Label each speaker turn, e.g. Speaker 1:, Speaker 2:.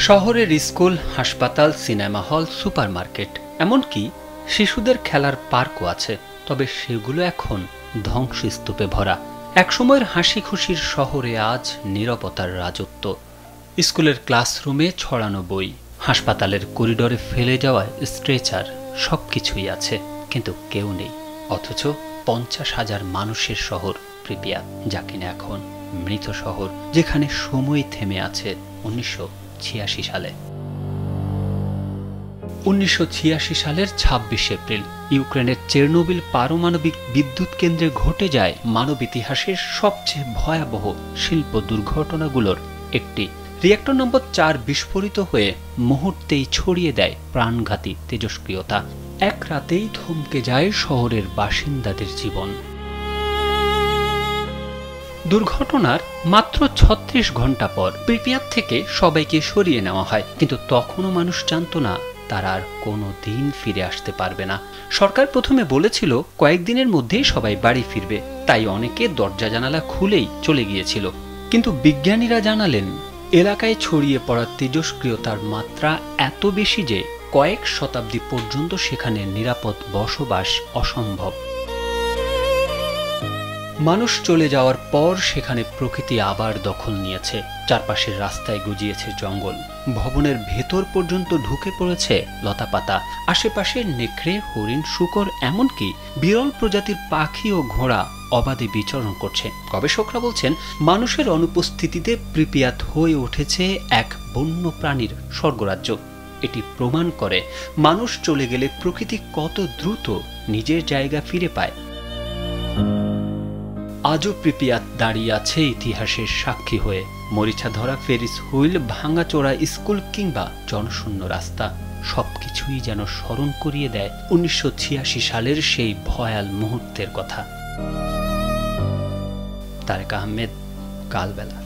Speaker 1: শহরের স্কুল, হাসপাতাল, cinema hall, supermarket, এমনকি শিশুদের খেলার পার্কও আছে। তবে সেগুলো এখন ধ্বংসস্তূপে ভরা। একসময়ের হাসি খুশির শহরে আজ নীরবতার রাজত্ব। স্কুলের ক্লাসরুমে ছড়ানো বই, হাসপাতালের করিডোরে ফেলে যাওয়া স্ট্রেচার, সবকিছুই আছে, কিন্তু কেউ নেই। অথচ 50,000 মানুষের শহর প্রিপিয়াত, যা কিনা এখন মৃত শহর, যেখানে সময় থেমে আছে 1986 সালে। 1986 সালের 26 এপ্রিল ইউক্রেনের চেরনোবিল পারমাণবিক বিদ্যুৎ কেন্দ্রে ঘটে যায় মানব ইতিহাসের সবচেয়ে ভয়াবহ শিল্প দুর্ঘটনাগুলোর একটি। রিঅ্যাক্টর নম্বর 4 বিস্ফোরিত হয়ে মুহূর্তেই ছড়িয়ে দেয় প্রাণঘাতী তেজস্ক্রিয়তা। এক রাতেই থমকে যায় শহরের বাসিন্দাদের জীবন। দুর্ঘটনার মাত্র 36 ঘন্টা পর প্রিপিয়াত থেকে সবাইকে সরিয়ে নেওয়া হয়, কিন্তু তখনও মানুষ জানত না তারা আর কোনো দিন ফিরে আসতে পারবে না। সরকার প্রথমে বলেছিল কয়েকদিনের মধ্যেই সবাই বাড়ি ফিরবে, তাই অনেকে দরজা জানালা খুলেই চলে গিয়েছিল। কিন্তু বিজ্ঞানীরা জানালেন এলাকায় ছড়িয়ে পড়া তেজস্ক্রিয়তার মাত্রা এত বেশি যে কয়েক শতাব্দী পর্যন্ত সেখানে নিরাপদ বসবাস অসম্ভব। মানুষ চলে যাওয়ার পর সেখানে প্রকৃতি আবার দখল নিয়েছে। চারপাশের রাস্তায় গজিয়েছে জঙ্গল, ভবনের ভেতর পর্যন্ত ঢুকে পড়েছে লতাপাতা। আশেপাশে নেকড়ে, হরিণ, শূকর, এমনকি বিরল প্রজাতির পাখি ও ঘোড়া অবাধে বিচরণ করছে। গবেষকরা বলছেন মানুষের অনুপস্থিতিতে প্রিপিয়াত হয়ে উঠেছে এক বন্য প্রাণীর স্বর্গরাজ্য। এটি প্রমাণ করে মানুষ চলে গেলে প্রকৃতি কত দ্রুত নিজের জায়গা ফিরে পায়। আজও প্রিপিয়াত দাঁড়িয়ে আছে ইতিহাসের সাক্ষী হয়ে। মরিচা ধরা ফেরিস হুইল, ভাঙাচোরা স্কুল কিংবা জনশূন্য রাস্তা, সবকিছুই যেন স্মরণ করিয়ে দেয় 1986 সালের সেই ভয়াল মুহূর্তের কথা। তারেক আহমেদ, কালবেলা।